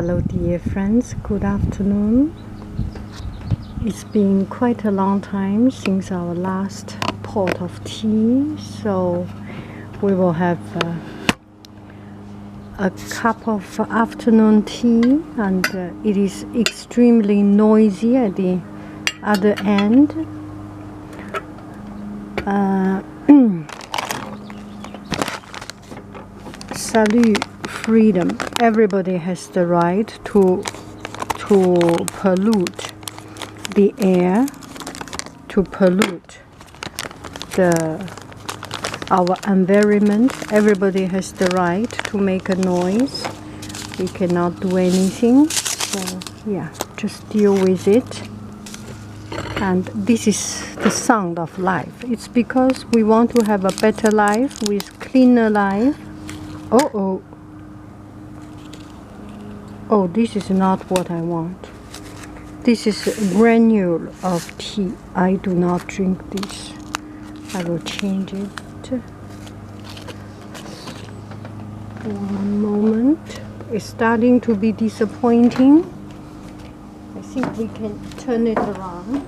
Hello dear friends, good afternoon. It's been quite a long time since our last pot of tea, so we will have a cup of afternoon tea, and it is extremely noisy at the other end. Salute freedom. Everybody has the right to pollute the air, to pollute our environment. Everybody has the right to make a noise. We cannot do anything, so yeah, just deal with it. And this is the sound of life. It's because we want to have a better life with cleaner life. Oh, this is not what I want. This is a granule of tea. I do not drink this. I will change it. One moment. It's starting to be disappointing. I think we can turn it around.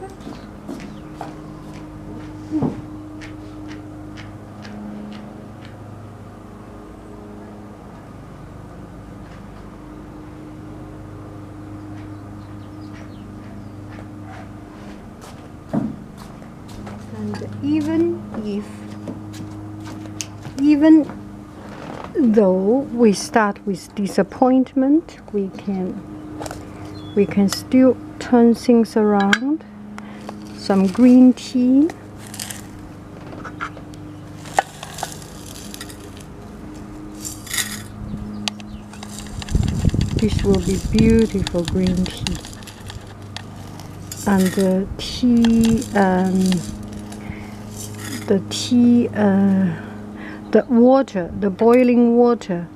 And even though we start with disappointment, we can still turn things around. Some green tea. This will be beautiful green tea. And the water, the boiling water,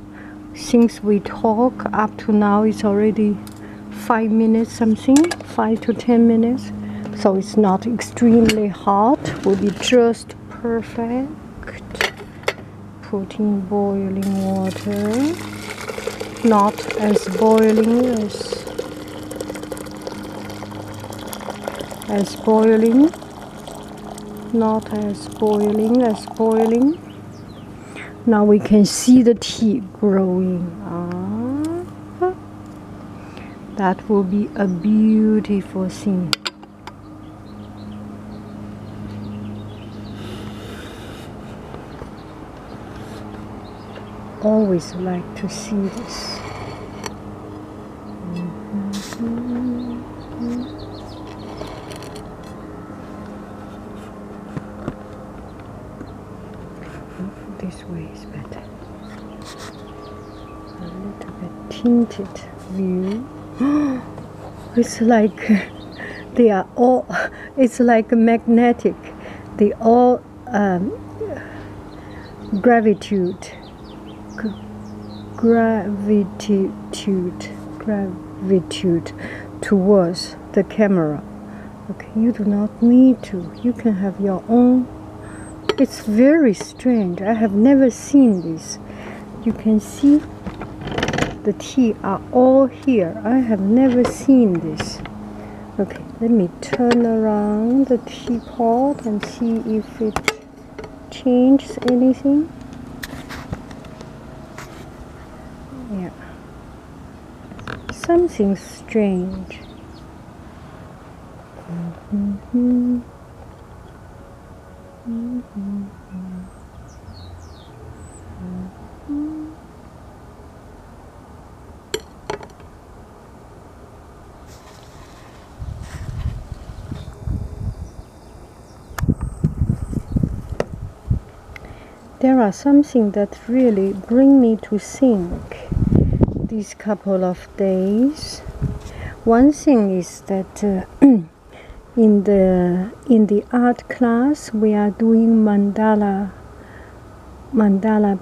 since we talk up to now, it's already 5 minutes something, 5 to 10 minutes, so it's not extremely hot, will be just perfect. Putting boiling water, not as boiling as boiling, not as boiling as boiling. Now we can see the tea growing. That will be a beautiful thing. Always like to see this. This way is better. A little bit tinted view. It's like they are all. It's like magnetic. They all gravitude towards the camera. Okay, you do not need to. You can have your own. It's very strange. I have never seen this. You can see the tea are all here. I have never seen this. Okay, let me turn around the teapot and see if it changes anything. Yeah. Something strange. There are something that really bring me to think these couple of days. One thing is that in the art class we are doing mandala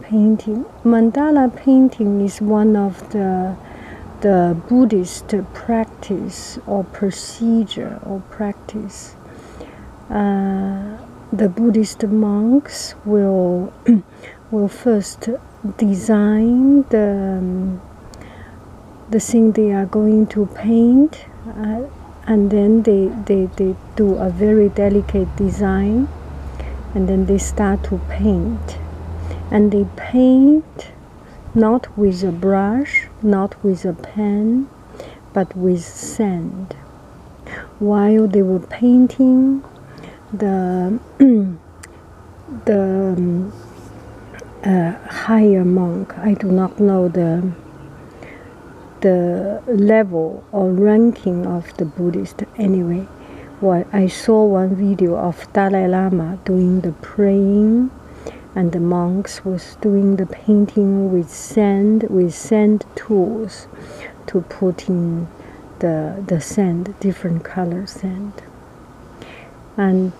painting. Mandala painting is one of the Buddhist practice or procedure or practice. The Buddhist monks will first design the the thing they are going to paint, and then they do a very delicate design, and then they start to paint. And they paint not with a brush, not with a pen, but with sand. While they were painting, the higher monk, I do not know the level or ranking of the Buddhist. Anyway, I saw one video of Dalai Lama doing the praying, and the monks was doing the painting with sand tools to put in the sand, different color sand. And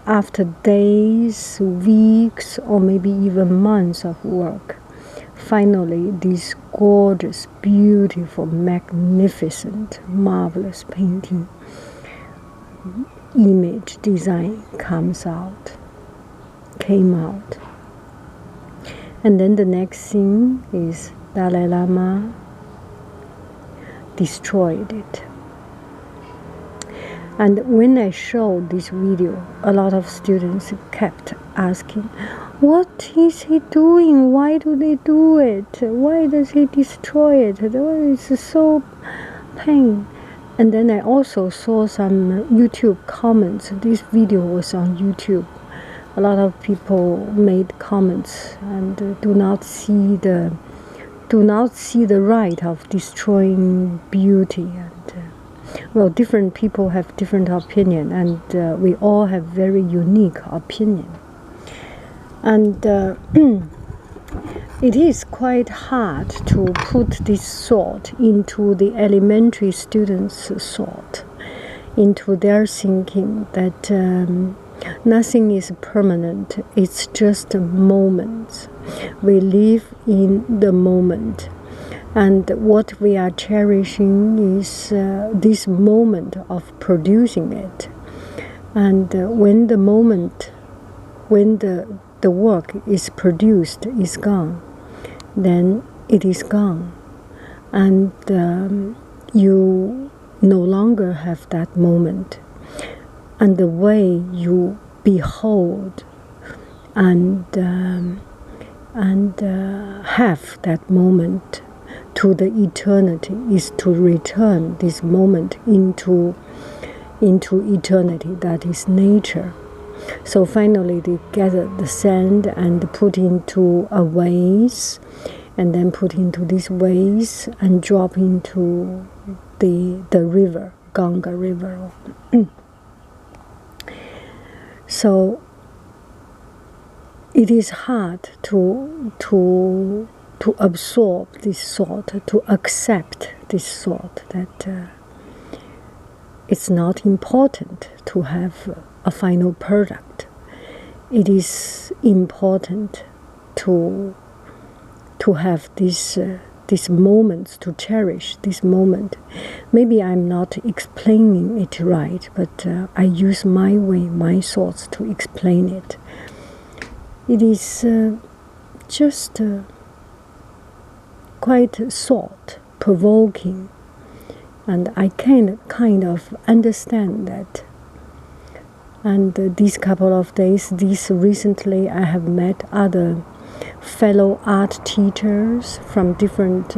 after days, weeks, or maybe even months of work, finally this gorgeous, beautiful, magnificent, marvelous painting image design came out. And then the next thing is Dalai Lama destroyed it. And when I showed this video, a lot of students kept asking, what is he doing? Why do they do it? Why does he destroy it? It's so pain. And then I also saw some YouTube comments. This video was on YouTube. A lot of people made comments and do not see the right of destroying beauty. And well, different people have different opinion, and we all have very unique opinion. And it is quite hard to put this thought into the elementary students' thought, into their thinking that nothing is permanent, it's just moments. We live in the moment. And what we are cherishing is this moment of producing it. And when the moment, when the work is produced, is gone, then it is gone. And you no longer have that moment. And the way you behold and have that moment to the eternity is to return this moment into eternity, that is nature. So finally they gathered the sand and put into a vase, and then put into this vase and drop into the river, Ganga river. So it is hard to absorb this thought, to accept this thought that it's not important to have a final product. It is important to have these moments, to cherish this moment. Maybe I'm not explaining it right, but I use my way, my thoughts to explain it. It is just quite thought-provoking, and I can kind of understand that. And these couple of days, recently, I have met other fellow art teachers from different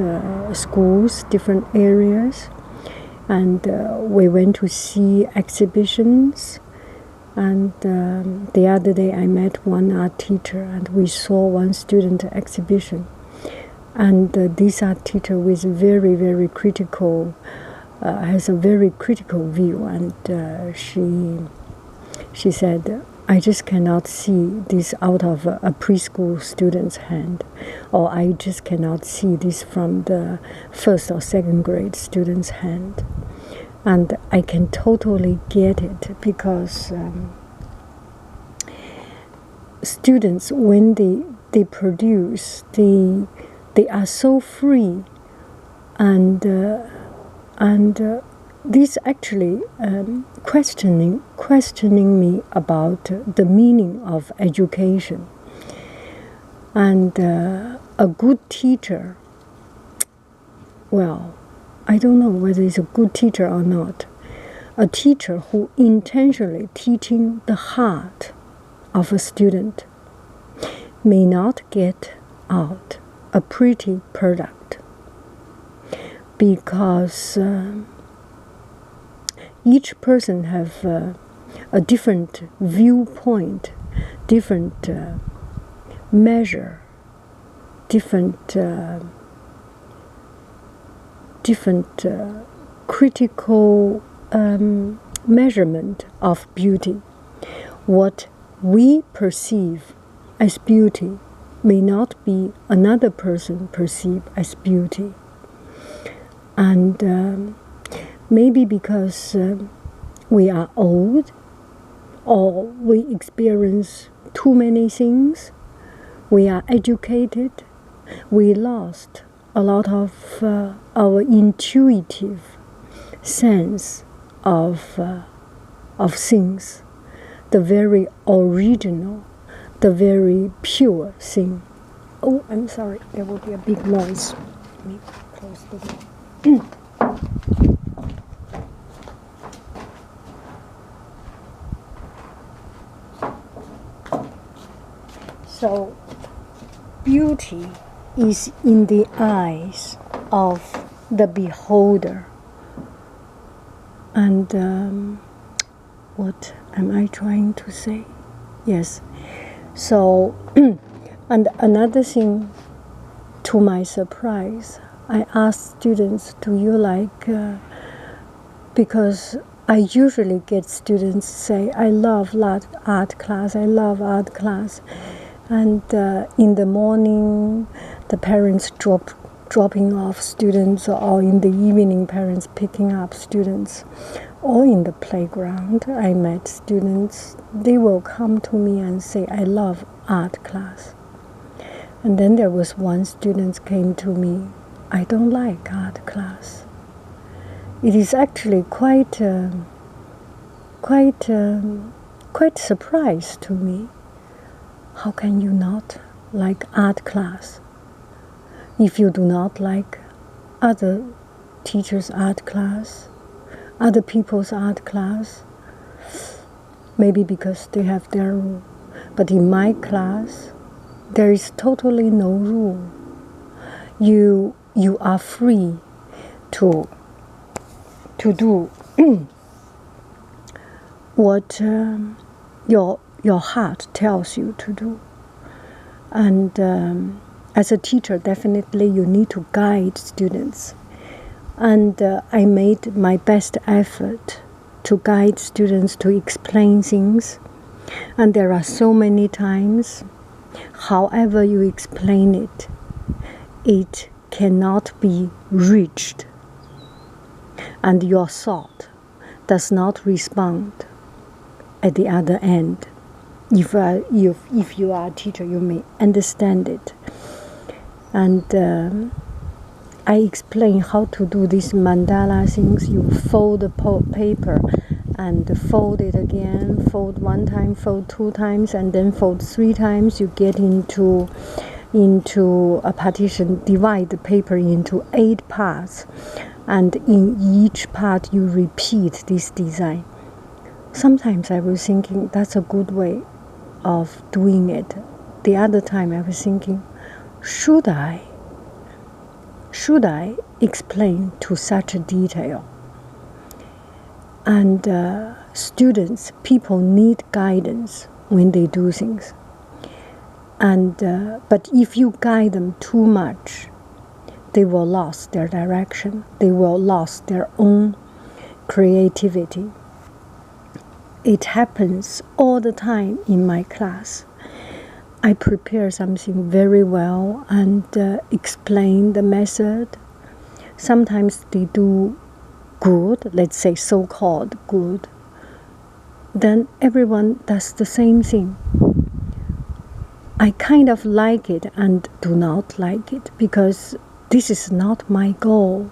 schools, different areas, and we went to see exhibitions. And the other day I met one art teacher, and we saw one student exhibition. And this art teacher with very, very critical, has a very critical view, and she said, I just cannot see this out of a preschool student's hand, or I just cannot see this from the first or second grade student's hand. And I can totally get it, because students, when they produce, they are so free, and this actually questioning me about the meaning of education. And a good teacher, well, I don't know whether he's a good teacher or not. A teacher who intentionally teaching the heart of a student may not get out a pretty product, because each person have a different viewpoint, different measure, different critical measurement of beauty. What we perceive as beauty may not be another person perceive as beauty. And maybe because we are old, or we experience too many things, we are educated, we lost a lot of our intuitive sense of things, the very original, the very pure thing. Oh, I'm sorry, there will be a big noise. Let me close the door. So, beauty is in the eyes of the beholder. And what am I trying to say? Yes. So, and another thing, to my surprise, I asked students, do you like, because I usually get students say, I love art class, I love art class. And in the morning, the parents dropping off students, or in the evening, parents picking up students, or in the playground, I met students. They will come to me and say, I love art class. And then there was one student came to me, I don't like art class. It is actually quite surprise to me. How can you not like art class? If you do not like other teachers' art class, other people's art class, maybe because they have their rule. But in my class, there is totally no rule. You are free to do what your heart tells you to do. And as a teacher, definitely you need to guide students. And I made my best effort to guide students, to explain things. And there are so many times, however you explain it, it cannot be reached. And your thought does not respond at the other end. If you are a teacher, you may understand it. And I explain how to do these mandala things. You fold the paper and fold it again, fold one time, fold two times, and then fold three times. You get into a partition, divide the paper into 8 parts, and in each part you repeat this design. Sometimes I was thinking that's a good way of doing it. The other time I was thinking, should I explain to such a detail? And students, people need guidance when they do things. And but if you guide them too much, they will lose their direction. They will lose their own creativity. It happens all the time in my class. I prepare something very well and explain the method. Sometimes they do good, let's say so-called good. Then everyone does the same thing. I kind of like it and do not like it, because this is not my goal.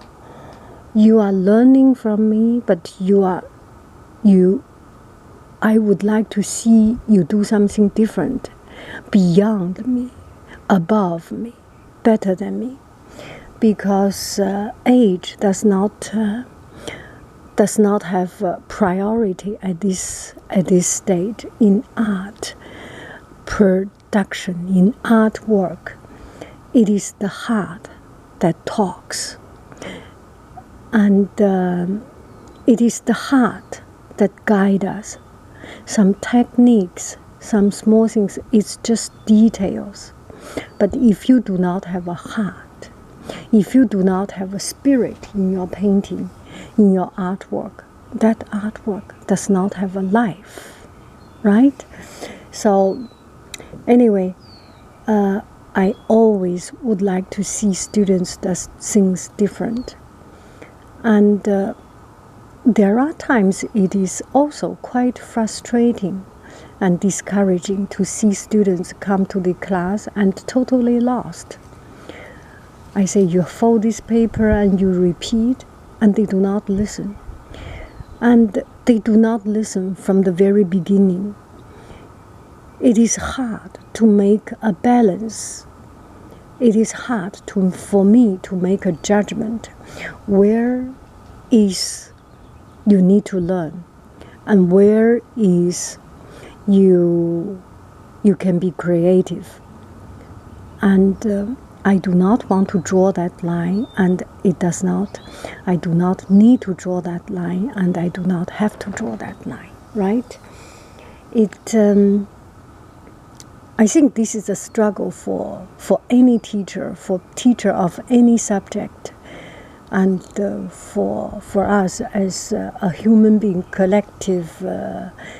You are learning from me, but I would like to see you do something different, beyond me, above me, better than me. because age does not have priority at this stage in art production, in artwork. It is the heart that talks, and it is the heart that guides us. Some techniques, some small things, it's just details. But if you do not have a heart, if you do not have a spirit in your painting, in your artwork, that artwork does not have a life, right? So anyway, I always would like to see students do things different. And there are times it is also quite frustrating and discouraging to see students come to the class and totally lost. I say, you fold this paper and you repeat, and they do not listen. And they do not listen from the very beginning. It is hard to make a balance. It is hard for me to make a judgment where is you need to learn and where is you can be creative. And I do not want to draw that line, and I do not need to draw that line, and I do not have to draw that line, right? I think this is a struggle for any teacher, for teacher of any subject, and for us as a human being, collective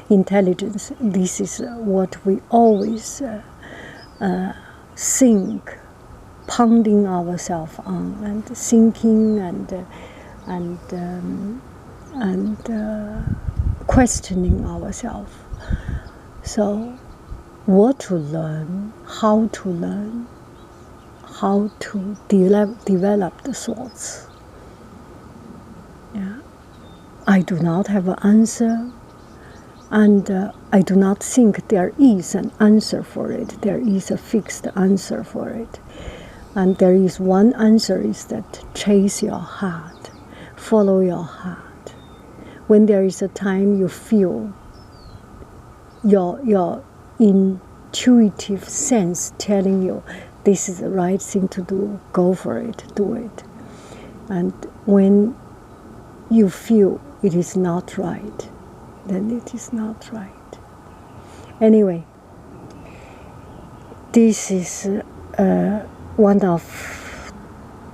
intelligence. This is what we always think, pounding ourselves on, and thinking and questioning ourselves. So, what to learn, how to develop the thoughts. Yeah. I do not have an answer, and I do not think there is an answer for it. There is a fixed answer for it. And there is one answer, is that chase your heart, follow your heart. When there is a time you feel your intuitive sense telling you this is the right thing to do, go for it, do it. And when you feel it is not right, then it is not right. Anyway, this is one of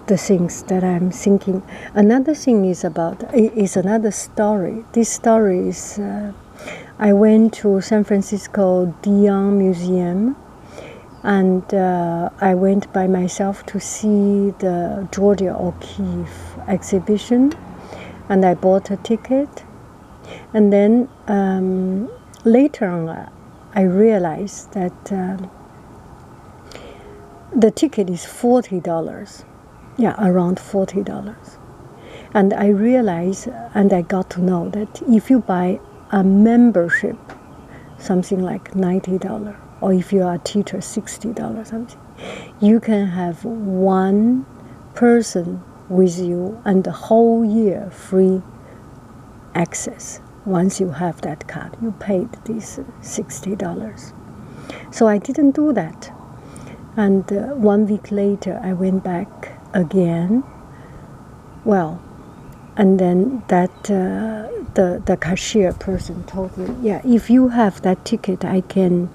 the things that I'm thinking. Another thing is another story. This story is, I went to San Francisco Dion Museum, and I went by myself to see the Georgia O'Keeffe exhibition, and I bought a ticket. And then later on, I realized that the ticket is $40. Yeah, around $40. And I realized, and I got to know that if you buy a membership, something like $90, or if you are a teacher, $60 something, you can have one person with you and the whole year free access. Once you have that card, you paid these $60. So I didn't do that. And 1 week later, I went back again. Well, and then that the cashier person told me, yeah, if you have that ticket, I can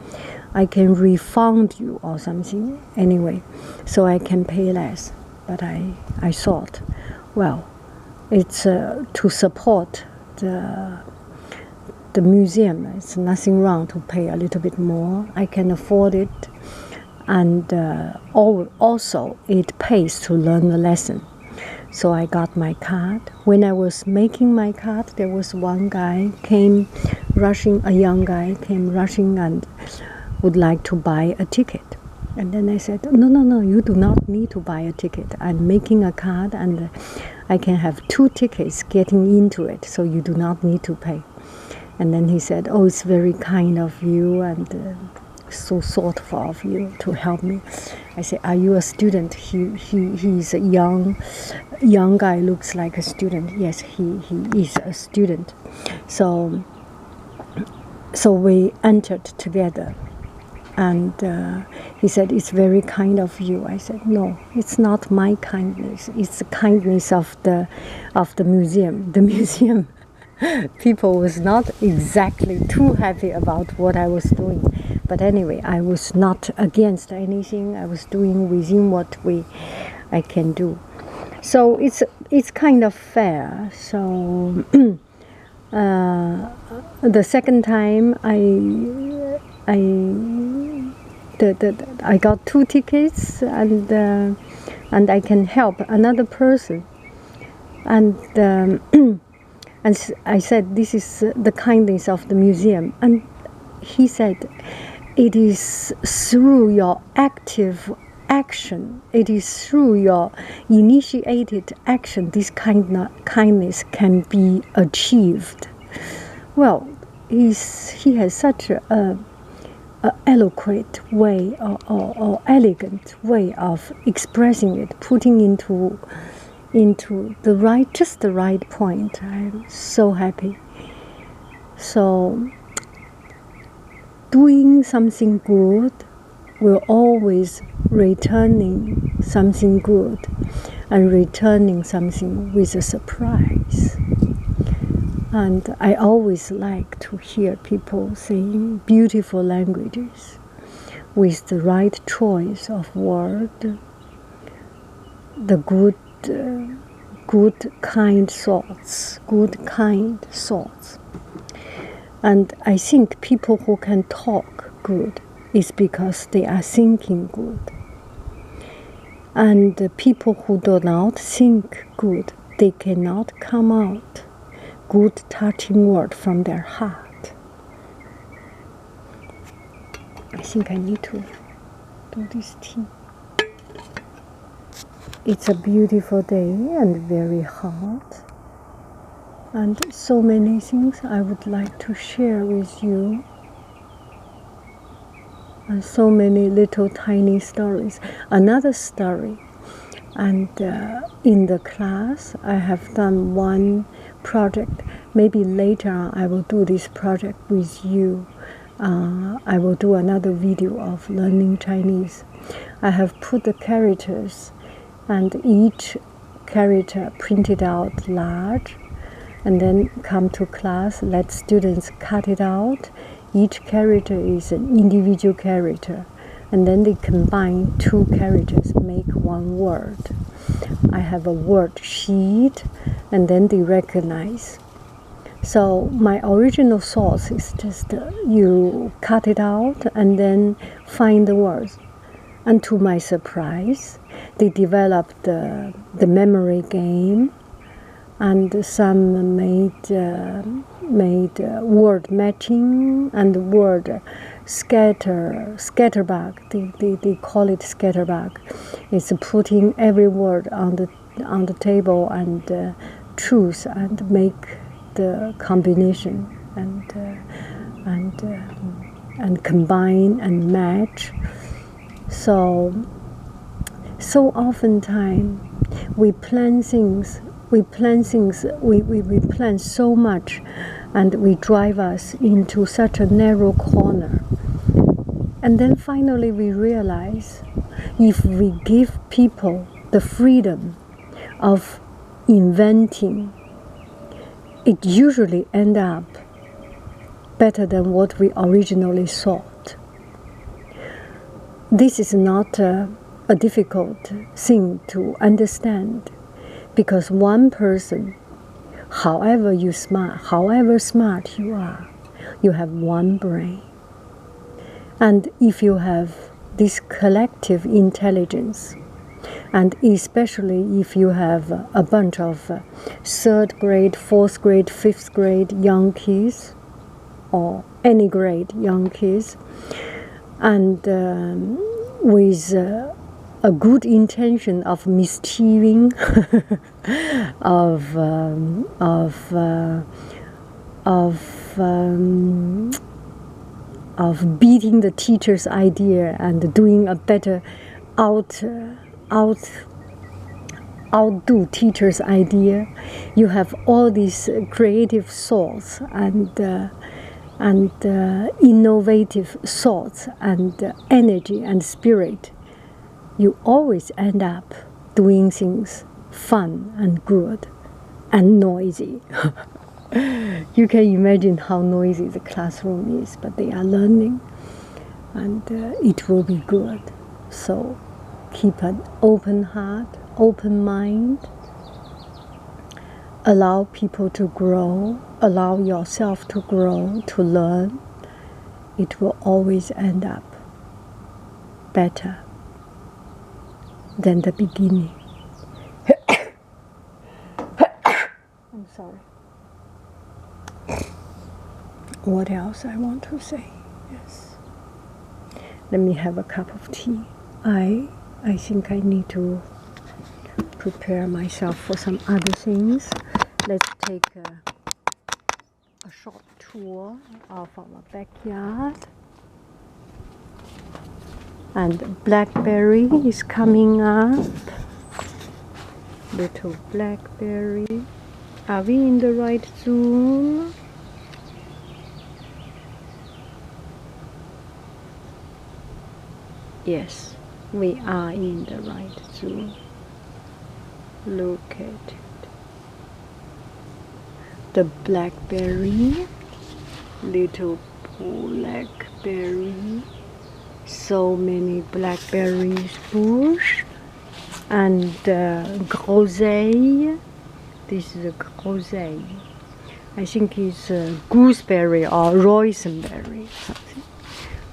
refund you or something. Anyway, so I can pay less. But I thought, well, it's to support the museum. It's nothing wrong to pay a little bit more. I can afford it. And also, it pays to learn the lesson. So I got my card. When I was making my card, there was one guy came rushing, a young guy came rushing and would like to buy a ticket. And then I said, no, you do not need to buy a ticket. I'm making a card, and I can have 2 tickets getting into it, so you do not need to pay. And then he said, oh, it's very kind of you, and so thoughtful of you to help me. I say, are you a student? He's a young guy, looks like a student. Yes, he is a student. So we entered together, and he said, it's very kind of you. I said, no, it's not my kindness. It's the kindness of the museum. The museum people was not exactly too happy about what I was doing. But anyway, I was not against anything. I was doing within what I can do. So it's kind of fair. So the second time I got 2 tickets, and I can help another person. And and I said, this is the kindness of the museum. And he said, it is through your active action, it is through your initiated action, this kindness can be achieved. Well, he has such a eloquent way or elegant way of expressing it, putting into just the right point. I'm so happy. So doing something good will always returning something good, and returning something with a surprise. And I always like to hear people saying beautiful languages with the right choice of word, the good kind thoughts. And I think people who can talk good is because they are thinking good. And the people who do not think good, they cannot come out good touching word from their heart. I think I need to do this tea. It's a beautiful day and very hot, and so many things I would like to share with you, and so many little tiny stories. Another story, and in the class I have done one project. Maybe later on I will do this project with you. I will do another video of learning Chinese. I have put the characters, and each character printed out large, and then come to class, let students cut it out. Each character is an individual character, and then they combine 2 characters, make 1 word. I have a word sheet, and then they recognize. So my original source is just you cut it out and then find the words. And to my surprise, they developed the memory game, and some made word matching and word scatterbug. They call it scatterbug. It's putting every word on the table and choose and make the combination and combine and match. So oftentimes we plan things, we plan so much, and we drive us into such a narrow corner. And then finally we realize, if we give people the freedom of inventing, it usually ends up better than what we originally thought. This is not a difficult thing to understand, because one person, however smart you are, you have one brain. And if you have this collective intelligence, and especially if you have a bunch of 3rd grade, 4th grade, 5th grade young kids, or any grade young kids, and with a good intention of mischieving, of beating the teacher's idea and doing a better out outdo teacher's idea. You have all these creative thoughts and innovative thoughts and energy and spirit. You always end up doing things fun and good and noisy. You can imagine how noisy the classroom is, but they are learning, and it will be good. So keep an open heart, open mind. Allow people to grow, allow yourself to grow, to learn. It will always end up better than the beginning. I'm sorry. What else I want to say? Yes. Let me have a cup of tea. I think I need to prepare myself for some other things. Let's take a short tour of our backyard. And blackberry is coming up. Little blackberry. Are we in the right zoom? Yes, we are in the right zone. Look at it. The blackberry, little blackberry, so many blackberries bush, and groseille. This is a groseille. I think it's gooseberry or roisenberry, something.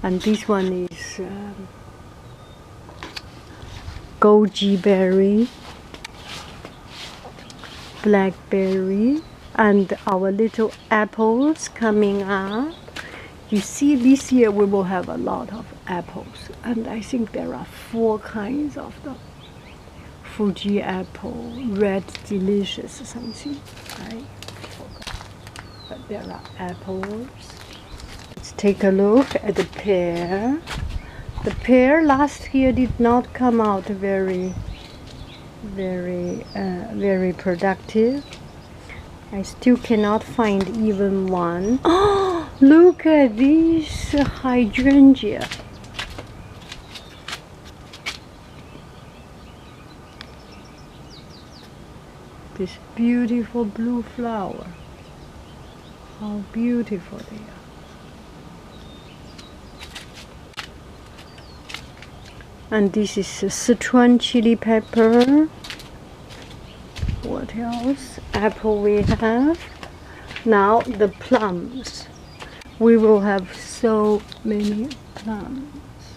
And this one is goji berry, blackberry, and our little apples coming up. You see, this year we will have a lot of apples, and I think there are 4 kinds of them. Fuji apple, red delicious something, I forgot. But there are apples. Let's take a look at the pear. The pear last year did not come out very productive. I still cannot find even one. Oh, look at this hydrangea. This beautiful blue flower. How beautiful they are. And this is Sichuan chili pepper. What else? Apple we have. Now the plums. We will have so many plums.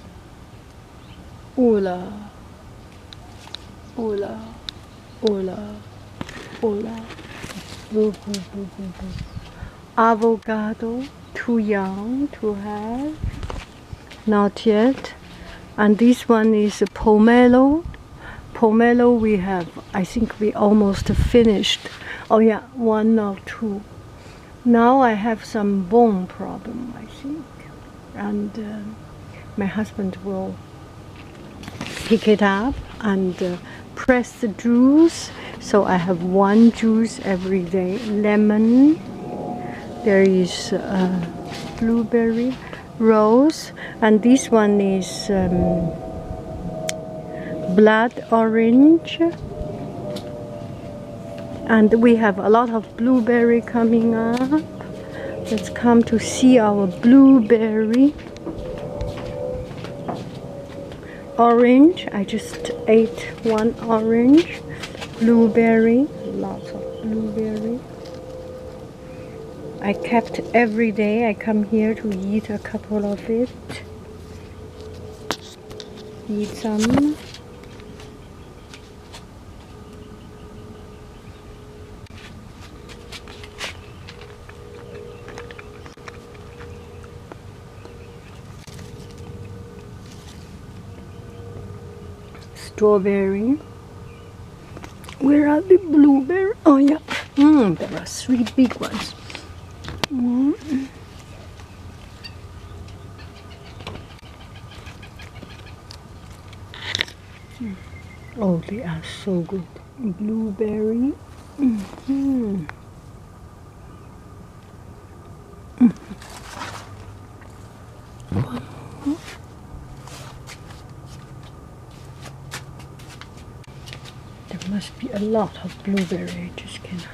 Ola, ola, ola, ola. Avocado, too young to have. Not yet. And this one is a pomelo. Pomelo we have, I think we almost finished. Oh yeah, 1 or 2. Now I have some bone problem, I think. And my husband will pick it up and press the juice. So I have 1 juice every day. Lemon. There is blueberry, rose, and this one is blood orange. And we have a lot of blueberry coming up. Let's come to see our blueberry. Orange, I just ate 1 orange. Blueberry, lots of blueberry. I kept every day. I come here to eat a couple of it. Eat some. Strawberry. Where are the blueberry? Oh yeah, there are 3 big ones. Oh, they are so good. Blueberry. Mm-hmm. There must be a lot of blueberry. I just cannot.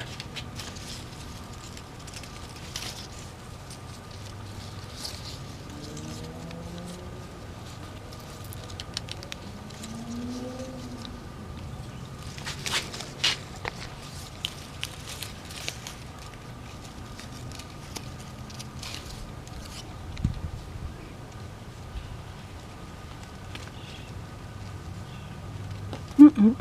Mm-mm.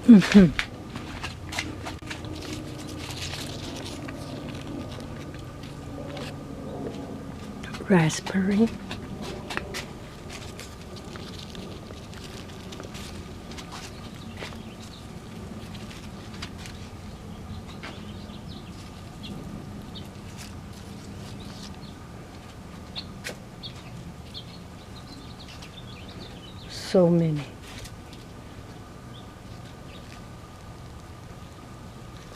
Mm-hmm. Raspberry. So many.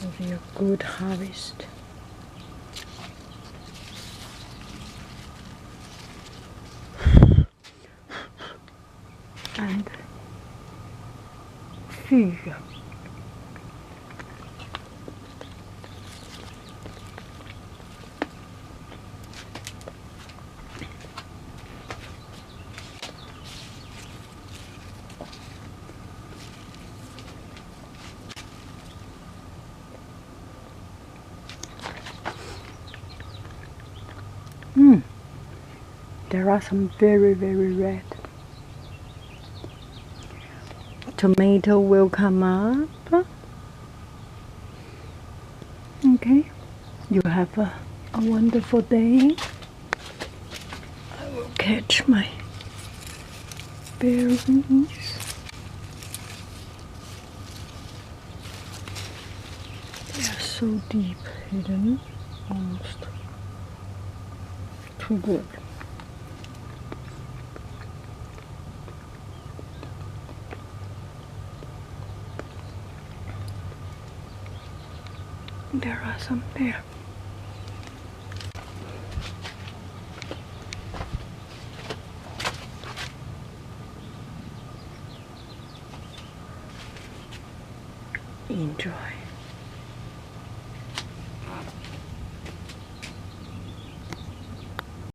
Will be a good harvest. And fig. There are some very, very red. Tomato will come up. Okay. You have a wonderful day. I will catch my berries. They are so deep hidden, almost too good. There are some there. Enjoy.